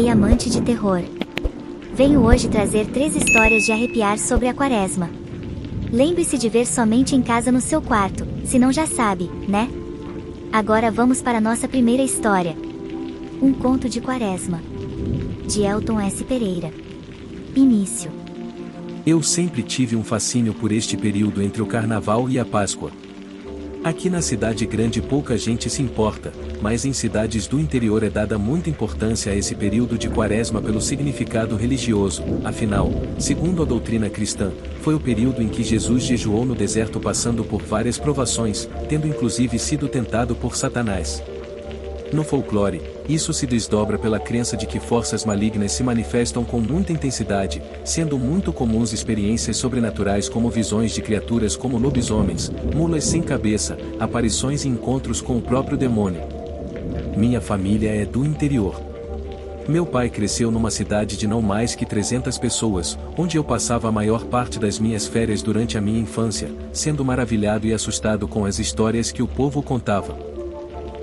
e amante de terror. Venho hoje trazer 3 histórias de arrepiar sobre a Quaresma. Lembre-se de ver somente em casa no seu quarto, se não já sabe, né? Agora vamos para nossa primeira história. Um conto de Quaresma. De Elton S. Pereira. Início. Eu sempre tive um fascínio por este período entre o Carnaval e a Páscoa. Aqui na cidade grande pouca gente se importa, mas em cidades do interior é dada muita importância a esse período de Quaresma pelo significado religioso. Afinal, segundo a doutrina cristã, foi o período em que Jesus jejuou no deserto passando por várias provações, tendo inclusive sido tentado por Satanás. No folclore, isso se desdobra pela crença de que forças malignas se manifestam com muita intensidade, sendo muito comuns experiências sobrenaturais como visões de criaturas como lobisomens, mulas sem cabeça, aparições e encontros com o próprio demônio. Minha família é do interior. Meu pai cresceu numa cidade de não mais que 300 pessoas, onde eu passava a maior parte das minhas férias durante a minha infância, sendo maravilhado e assustado com as histórias que o povo contava.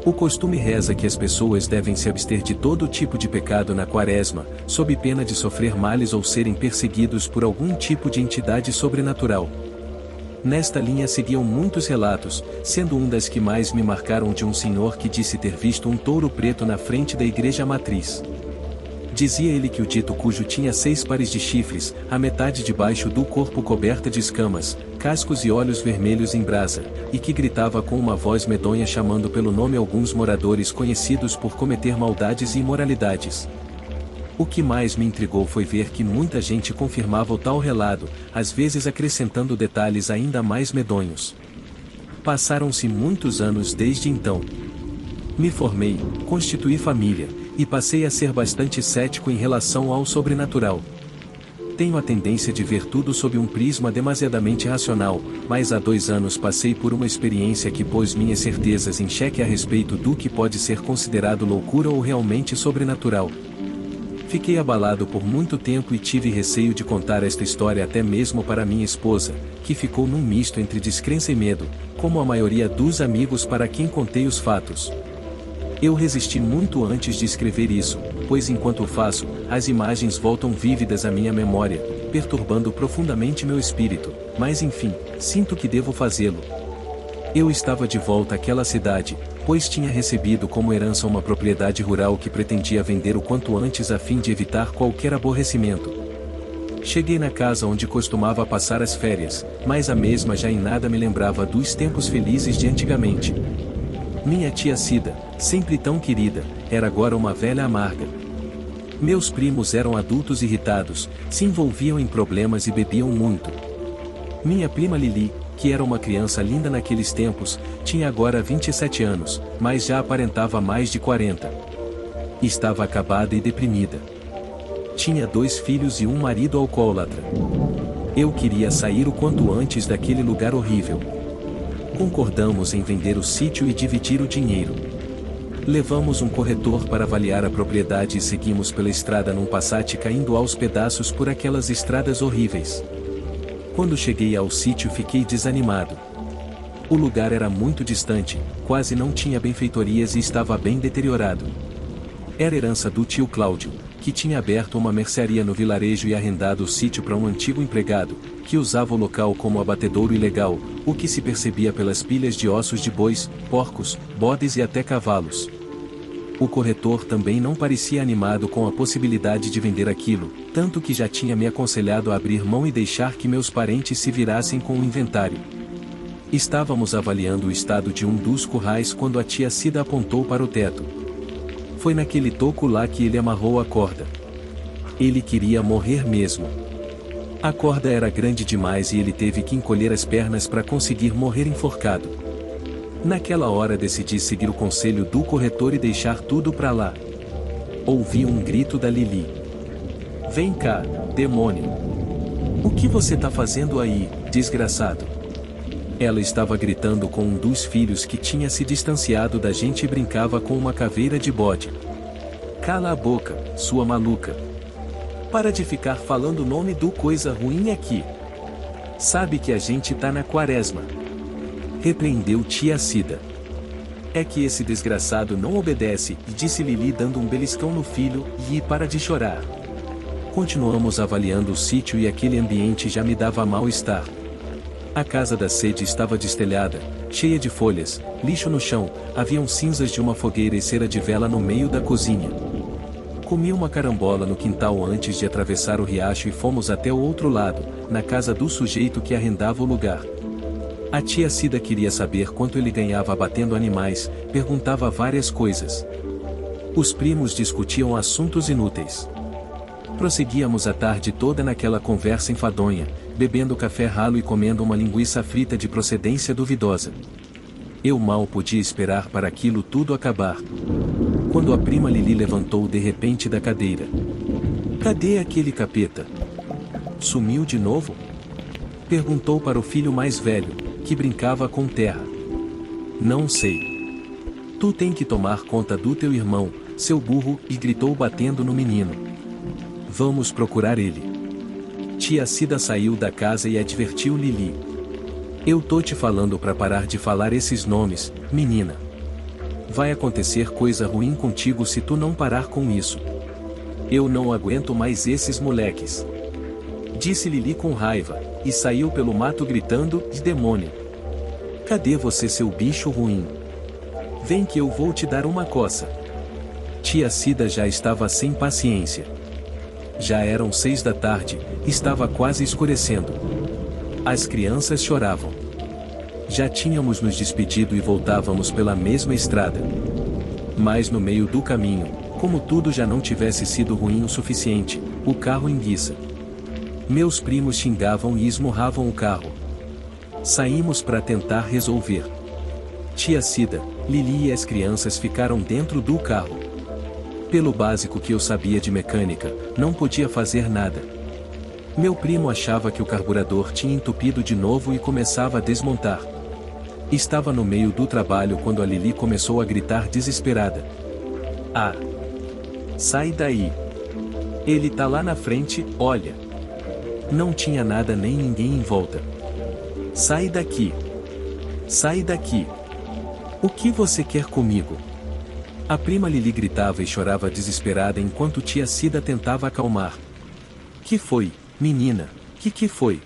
O costume reza que as pessoas devem se abster de todo tipo de pecado na Quaresma, sob pena de sofrer males ou serem perseguidos por algum tipo de entidade sobrenatural. Nesta linha seguiam muitos relatos, sendo um das que mais me marcaram de um senhor que disse ter visto um touro preto na frente da igreja matriz. Dizia ele que o dito cujo tinha 6 pares de chifres, a metade debaixo do corpo coberta de escamas, cascos e olhos vermelhos em brasa, e que gritava com uma voz medonha chamando pelo nome alguns moradores conhecidos por cometer maldades e imoralidades. O que mais me intrigou foi ver que muita gente confirmava o tal relato, às vezes acrescentando detalhes ainda mais medonhos. Passaram-se muitos anos desde então. Me formei, constituí família, e passei a ser bastante cético em relação ao sobrenatural. Tenho a tendência de ver tudo sob um prisma demasiadamente racional, mas há 2 anos passei por uma experiência que pôs minhas certezas em xeque a respeito do que pode ser considerado loucura ou realmente sobrenatural. Fiquei abalado por muito tempo e tive receio de contar esta história até mesmo para minha esposa, que ficou num misto entre descrença e medo, como a maioria dos amigos para quem contei os fatos. Eu resisti muito antes de escrever isso, pois enquanto o faço, as imagens voltam vívidas à minha memória, perturbando profundamente meu espírito, mas enfim, sinto que devo fazê-lo. Eu estava de volta àquela cidade, pois tinha recebido como herança uma propriedade rural que pretendia vender o quanto antes a fim de evitar qualquer aborrecimento. Cheguei na casa onde costumava passar as férias, mas a mesma já em nada me lembrava dos tempos felizes de antigamente. Minha tia Cida, sempre tão querida, era agora uma velha amarga. Meus primos eram adultos irritados, se envolviam em problemas e bebiam muito. Minha prima Lili, que era uma criança linda naqueles tempos, tinha agora 27 anos, mas já aparentava mais de 40. Estava acabada e deprimida. Tinha 2 filhos e um marido alcoólatra. Eu queria sair o quanto antes daquele lugar horrível. Concordamos em vender o sítio e dividir o dinheiro. Levamos um corretor para avaliar a propriedade e seguimos pela estrada num Passat caindo aos pedaços por aquelas estradas horríveis. Quando cheguei ao sítio fiquei desanimado. O lugar era muito distante, quase não tinha benfeitorias e estava bem deteriorado. Era herança do tio Cláudio, que tinha aberto uma mercearia no vilarejo e arrendado o sítio para um antigo empregado, que usava o local como abatedouro ilegal, o que se percebia pelas pilhas de ossos de bois, porcos, bodes e até cavalos. O corretor também não parecia animado com a possibilidade de vender aquilo, tanto que já tinha me aconselhado a abrir mão e deixar que meus parentes se virassem com o inventário. Estávamos avaliando o estado de um dos currais quando a tia Cida apontou para o teto. Foi naquele toco lá que ele amarrou a corda. Ele queria morrer mesmo. A corda era grande demais e ele teve que encolher as pernas para conseguir morrer enforcado. Naquela hora decidi seguir o conselho do corretor e deixar tudo para lá. Ouvi um grito da Lili. "Vem cá, demônio! O que você tá fazendo aí, desgraçado?" Ela estava gritando com um dos filhos que tinha se distanciado da gente e brincava com uma caveira de bode. "Cala a boca, sua maluca! Para de ficar falando o nome do coisa ruim aqui. Sabe que a gente tá na Quaresma." Repreendeu tia Cida. É que esse desgraçado não obedece, disse Lili dando um beliscão no filho, e para de chorar. Continuamos avaliando o sítio e aquele ambiente já me dava mal-estar. A casa da sede estava destelhada, cheia de folhas, lixo no chão, haviam cinzas de uma fogueira e cera de vela no meio da cozinha. Comi uma carambola no quintal antes de atravessar o riacho e fomos até o outro lado, na casa do sujeito que arrendava o lugar. A tia Cida queria saber quanto ele ganhava abatendo animais, perguntava várias coisas. Os primos discutiam assuntos inúteis. Prosseguíamos a tarde toda naquela conversa enfadonha, bebendo café ralo e comendo uma linguiça frita de procedência duvidosa. Eu mal podia esperar para aquilo tudo acabar. Quando a prima Lili levantou de repente da cadeira. Cadê aquele capeta? Sumiu de novo? Perguntou para o filho mais velho, que brincava com terra. Não sei. Tu tem que tomar conta do teu irmão, seu burro, e gritou batendo no menino. Vamos procurar ele. Tia Cida saiu da casa e advertiu Lili. Eu tô te falando pra parar de falar esses nomes, menina. Vai acontecer coisa ruim contigo se tu não parar com isso. Eu não aguento mais esses moleques. Disse Lili com raiva, e saiu pelo mato gritando, demônio. Cadê você, seu bicho ruim? Vem que eu vou te dar uma coça. Tia Cida já estava sem paciência. Já eram 6 da tarde, estava quase escurecendo. As crianças choravam. Já tínhamos nos despedido e voltávamos pela mesma estrada. Mas no meio do caminho, como tudo já não tivesse sido ruim o suficiente, o carro enguiça. Meus primos xingavam e esmurravam o carro. Saímos para tentar resolver. Tia Cida, Lili e as crianças ficaram dentro do carro. Pelo básico que eu sabia de mecânica, não podia fazer nada. Meu primo achava que o carburador tinha entupido de novo e começava a desmontar. Estava no meio do trabalho quando a Lili começou a gritar desesperada. Ah! Sai daí! Ele tá lá na frente, olha! Não tinha nada nem ninguém em volta. Sai daqui! Sai daqui! O que você quer comigo? A prima Lili gritava e chorava desesperada enquanto tia Cida tentava acalmar. Que foi, menina? Que foi?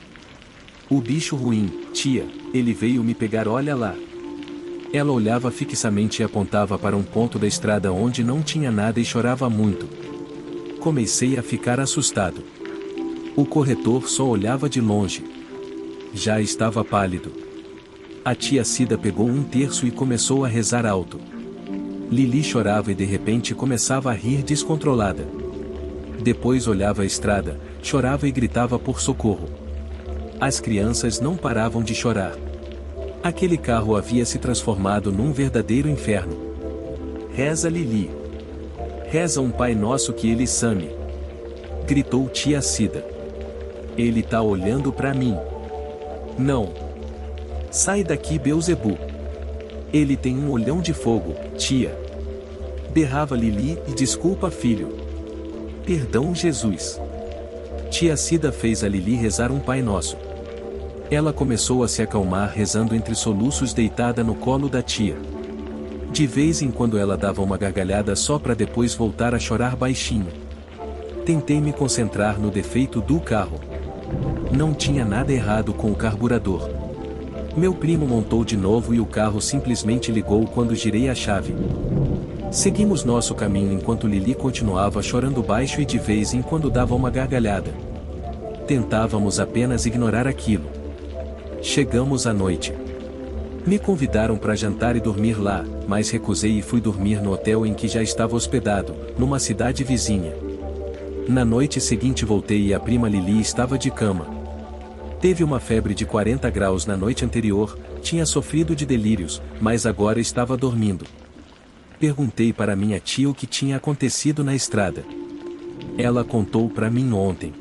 O bicho ruim, tia, ele veio me pegar, olha lá. Ela olhava fixamente e apontava para um ponto da estrada onde não tinha nada e chorava muito. Comecei a ficar assustado. O corretor só olhava de longe. Já estava pálido. A tia Cida pegou um terço e começou a rezar alto. Lili chorava e de repente começava a rir descontrolada. Depois olhava a estrada, chorava e gritava por socorro. As crianças não paravam de chorar. Aquele carro havia se transformado num verdadeiro inferno. Reza Lili. Reza um Pai Nosso que ele same. Gritou tia Cida. Ele tá olhando pra mim. Não. Sai daqui, Beelzebu. Ele tem um olhão de fogo, tia. Berrava Lili e desculpa, filho. Perdão, Jesus. Tia Cida fez a Lili rezar um Pai Nosso. Ela começou a se acalmar rezando entre soluços deitada no colo da tia. De vez em quando ela dava uma gargalhada só para depois voltar a chorar baixinho. Tentei me concentrar no defeito do carro. Não tinha nada errado com o carburador. Meu primo montou de novo e o carro simplesmente ligou quando girei a chave. Seguimos nosso caminho enquanto Lili continuava chorando baixo e de vez em quando dava uma gargalhada. Tentávamos apenas ignorar aquilo. Chegamos à noite. Me convidaram para jantar e dormir lá, mas recusei e fui dormir no hotel em que já estava hospedado, numa cidade vizinha. Na noite seguinte voltei e a prima Lili estava de cama. Teve uma febre de 40 graus na noite anterior, tinha sofrido de delírios, mas agora estava dormindo. Perguntei para minha tia o que tinha acontecido na estrada. Ela contou para mim ontem.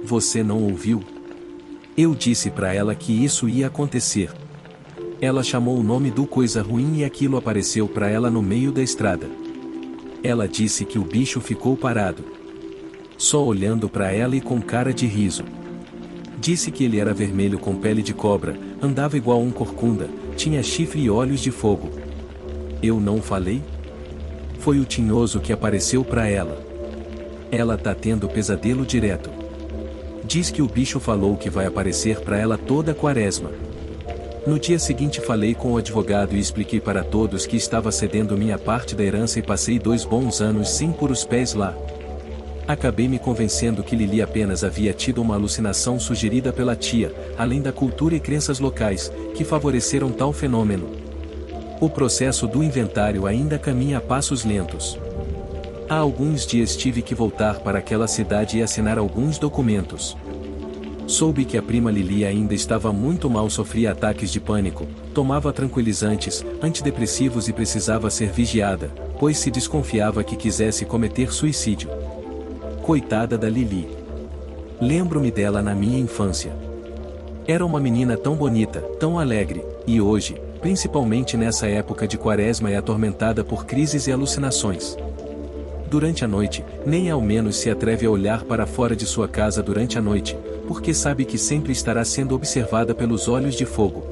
Você não ouviu? Eu disse para ela que isso ia acontecer. Ela chamou o nome do coisa ruim e aquilo apareceu para ela no meio da estrada. Ela disse que o bicho ficou parado. Só olhando para ela e com cara de riso. Disse que ele era vermelho com pele de cobra, andava igual um corcunda, tinha chifre e olhos de fogo. Eu não falei? Foi o tinhoso que apareceu pra ela. Ela tá tendo pesadelo direto. Diz que o bicho falou que vai aparecer pra ela toda a quaresma. No dia seguinte falei com o advogado e expliquei para todos que estava cedendo minha parte da herança e passei 2 bons anos sem pôr os pés lá. Acabei me convencendo que Lili apenas havia tido uma alucinação sugerida pela tia, além da cultura e crenças locais, que favoreceram tal fenômeno. O processo do inventário ainda caminha a passos lentos. Há alguns dias tive que voltar para aquela cidade e assinar alguns documentos. Soube que a prima Lili ainda estava muito mal, sofria ataques de pânico, tomava tranquilizantes, antidepressivos e precisava ser vigiada, pois se desconfiava que quisesse cometer suicídio. Coitada da Lili. Lembro-me dela na minha infância. Era uma menina tão bonita, tão alegre, e hoje, principalmente nessa época de quaresma, é atormentada por crises e alucinações. Durante a noite, nem ao menos se atreve a olhar para fora de sua casa durante a noite, porque sabe que sempre estará sendo observada pelos olhos de fogo.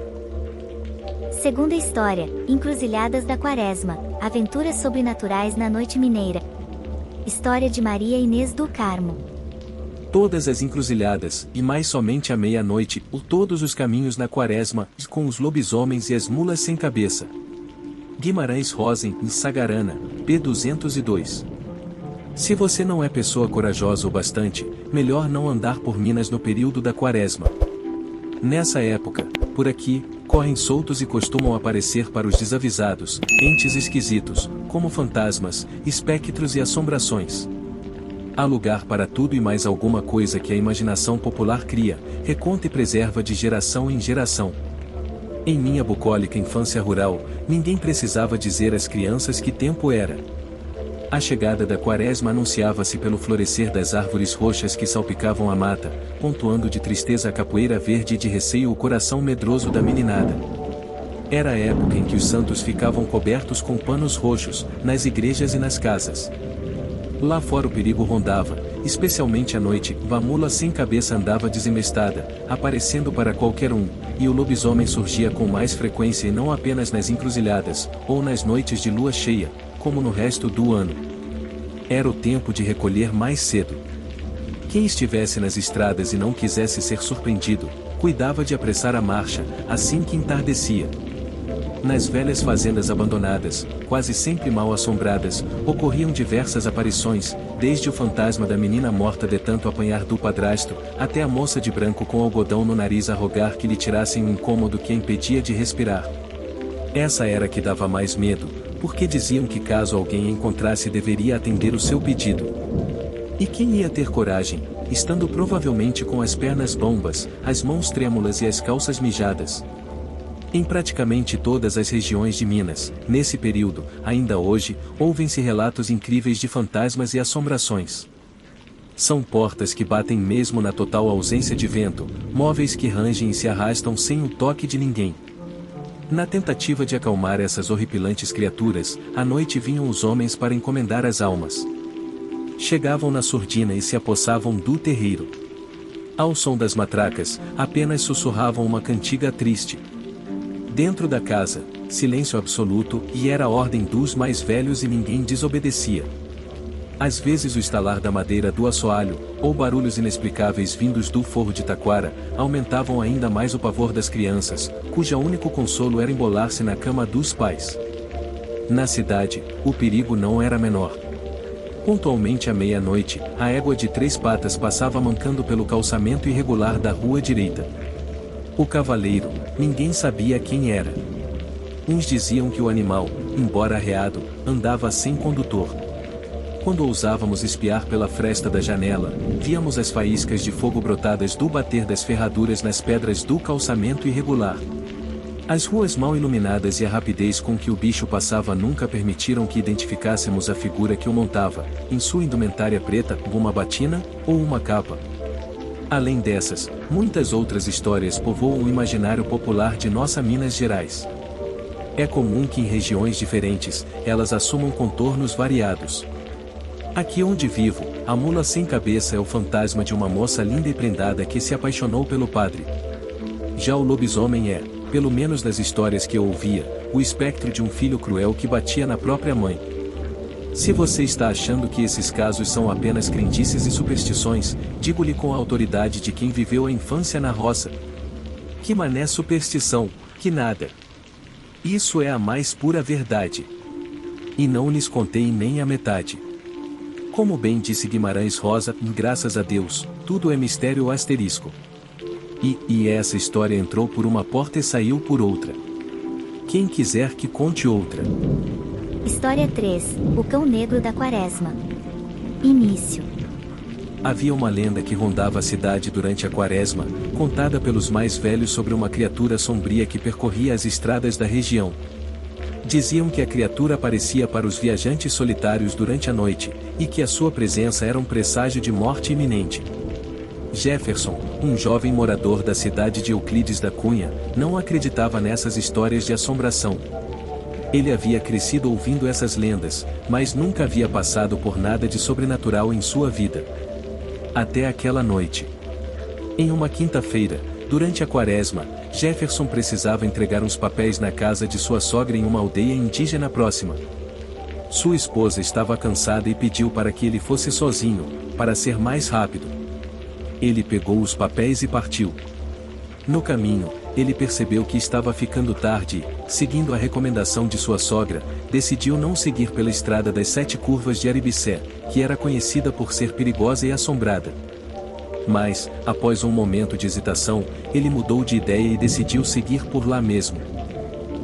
Segunda história, Encruzilhadas da Quaresma, aventuras sobrenaturais na noite mineira. História de Maria Inês do Carmo. Todas as encruzilhadas, e mais somente à meia-noite, por todos os caminhos na quaresma, com os lobisomens e as mulas sem cabeça. Guimarães Rosen, em Sagarana, p. 202. Se você não é pessoa corajosa o bastante, melhor não andar por Minas no período da quaresma. Nessa época, por aqui, correm soltos e costumam aparecer para os desavisados, entes esquisitos, como fantasmas, espectros e assombrações. Há lugar para tudo e mais alguma coisa que a imaginação popular cria, reconta e preserva de geração em geração. Em minha bucólica infância rural, ninguém precisava dizer às crianças que tempo era. A chegada da quaresma anunciava-se pelo florescer das árvores roxas que salpicavam a mata, pontuando de tristeza a capoeira verde e de receio o coração medroso da meninada. Era a época em que os santos ficavam cobertos com panos roxos, nas igrejas e nas casas. Lá fora o perigo rondava, especialmente à noite, a mula sem cabeça andava desembestada, aparecendo para qualquer um, e o lobisomem surgia com mais frequência e não apenas nas encruzilhadas, ou nas noites de lua cheia, como no resto do ano. Era o tempo de recolher mais cedo. Quem estivesse nas estradas e não quisesse ser surpreendido, cuidava de apressar a marcha, assim que entardecia. Nas velhas fazendas abandonadas, quase sempre mal assombradas, ocorriam diversas aparições, desde o fantasma da menina morta de tanto apanhar do padrasto, até a moça de branco com algodão no nariz a rogar que lhe tirassem um incômodo que a impedia de respirar. Essa era a que dava mais medo, porque diziam que caso alguém a encontrasse deveria atender o seu pedido. E quem ia ter coragem, estando provavelmente com as pernas bombas, as mãos trêmulas e as calças mijadas? Em praticamente todas as regiões de Minas, nesse período, ainda hoje, ouvem-se relatos incríveis de fantasmas e assombrações. São portas que batem mesmo na total ausência de vento, móveis que rangem e se arrastam sem o toque de ninguém. Na tentativa de acalmar essas horripilantes criaturas, à noite vinham os homens para encomendar as almas. Chegavam na surdina e se apossavam do terreiro. Ao som das matracas, apenas sussurravam uma cantiga triste. Dentro da casa, silêncio absoluto, e era a ordem dos mais velhos e ninguém desobedecia. Às vezes o estalar da madeira do assoalho, ou barulhos inexplicáveis vindos do forro de taquara, aumentavam ainda mais o pavor das crianças, cujo único consolo era embolar-se na cama dos pais. Na cidade, o perigo não era menor. Pontualmente à meia-noite, a égua de 3 patas passava mancando pelo calçamento irregular da rua direita. O cavaleiro, ninguém sabia quem era. Uns diziam que o animal, embora arreado, andava sem condutor. Quando ousávamos espiar pela fresta da janela, víamos as faíscas de fogo brotadas do bater das ferraduras nas pedras do calçamento irregular. As ruas mal iluminadas e a rapidez com que o bicho passava nunca permitiram que identificássemos a figura que o montava, em sua indumentária preta, uma batina, ou uma capa. Além dessas, muitas outras histórias povoam o imaginário popular de nossa Minas Gerais. É comum que em regiões diferentes, elas assumam contornos variados. Aqui onde vivo, a mula sem cabeça é o fantasma de uma moça linda e prendada que se apaixonou pelo padre. Já o lobisomem é, pelo menos das histórias que eu ouvia, o espectro de um filho cruel que batia na própria mãe. Se você está achando que esses casos são apenas crendices e superstições, digo-lhe com a autoridade de quem viveu a infância na roça. Que mané superstição, que nada. Isso é a mais pura verdade. E não lhes contei nem a metade. Como bem disse Guimarães Rosa, graças a Deus, tudo é mistério asterisco. E essa história entrou por uma porta e saiu por outra. Quem quiser que conte outra. História 3, o Cão Negro da Quaresma. Início. Havia uma lenda que rondava a cidade durante a Quaresma, contada pelos mais velhos sobre uma criatura sombria que percorria as estradas da região. Diziam que a criatura aparecia para os viajantes solitários durante a noite, e que a sua presença era um presságio de morte iminente. Jefferson, um jovem morador da cidade de Euclides da Cunha, não acreditava nessas histórias de assombração. Ele havia crescido ouvindo essas lendas, mas nunca havia passado por nada de sobrenatural em sua vida. Até aquela noite. Em uma quinta-feira, durante a Quaresma, Jefferson precisava entregar uns papéis na casa de sua sogra em uma aldeia indígena próxima. Sua esposa estava cansada e pediu para que ele fosse sozinho, para ser mais rápido. Ele pegou os papéis e partiu. No caminho, ele percebeu que estava ficando tarde e, seguindo a recomendação de sua sogra, decidiu não seguir pela estrada das 7 curvas de Aribissé, que era conhecida por ser perigosa e assombrada. Mas, após um momento de hesitação, ele mudou de ideia e decidiu seguir por lá mesmo.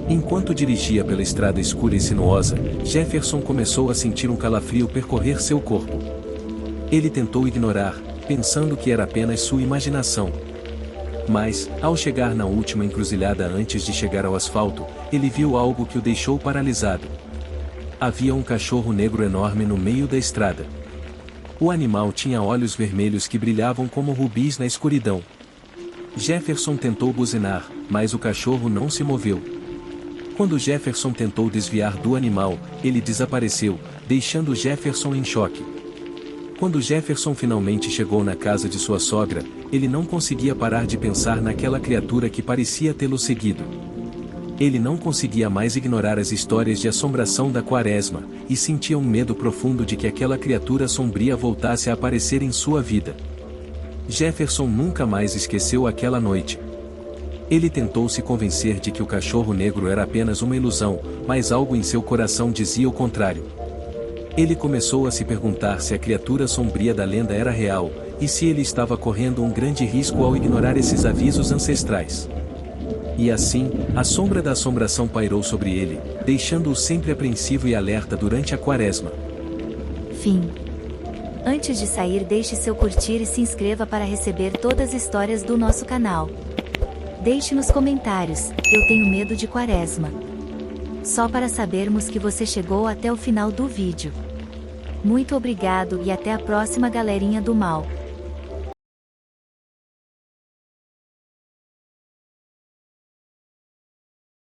Enquanto dirigia pela estrada escura e sinuosa, Jefferson começou a sentir um calafrio percorrer seu corpo. Ele tentou ignorar, pensando que era apenas sua imaginação. Mas, ao chegar na última encruzilhada antes de chegar ao asfalto, ele viu algo que o deixou paralisado. Havia um cachorro negro enorme no meio da estrada. O animal tinha olhos vermelhos que brilhavam como rubis na escuridão. Jefferson tentou buzinar, mas o cachorro não se moveu. Quando Jefferson tentou desviar do animal, ele desapareceu, deixando Jefferson em choque. Quando Jefferson finalmente chegou na casa de sua sogra, ele não conseguia parar de pensar naquela criatura que parecia tê-lo seguido. Ele não conseguia mais ignorar as histórias de assombração da Quaresma, e sentia um medo profundo de que aquela criatura sombria voltasse a aparecer em sua vida. Jefferson nunca mais esqueceu aquela noite. Ele tentou se convencer de que o cachorro negro era apenas uma ilusão, mas algo em seu coração dizia o contrário. Ele começou a se perguntar se a criatura sombria da lenda era real, e se ele estava correndo um grande risco ao ignorar esses avisos ancestrais. E assim, a sombra da assombração pairou sobre ele, deixando-o sempre apreensivo e alerta durante a Quaresma. Fim. Antes de sair, deixe seu curtir e se inscreva para receber todas as histórias do nosso canal. Deixe nos comentários, eu tenho medo de Quaresma. Só para sabermos que você chegou até o final do vídeo. Muito obrigado e até a próxima, galerinha do mal.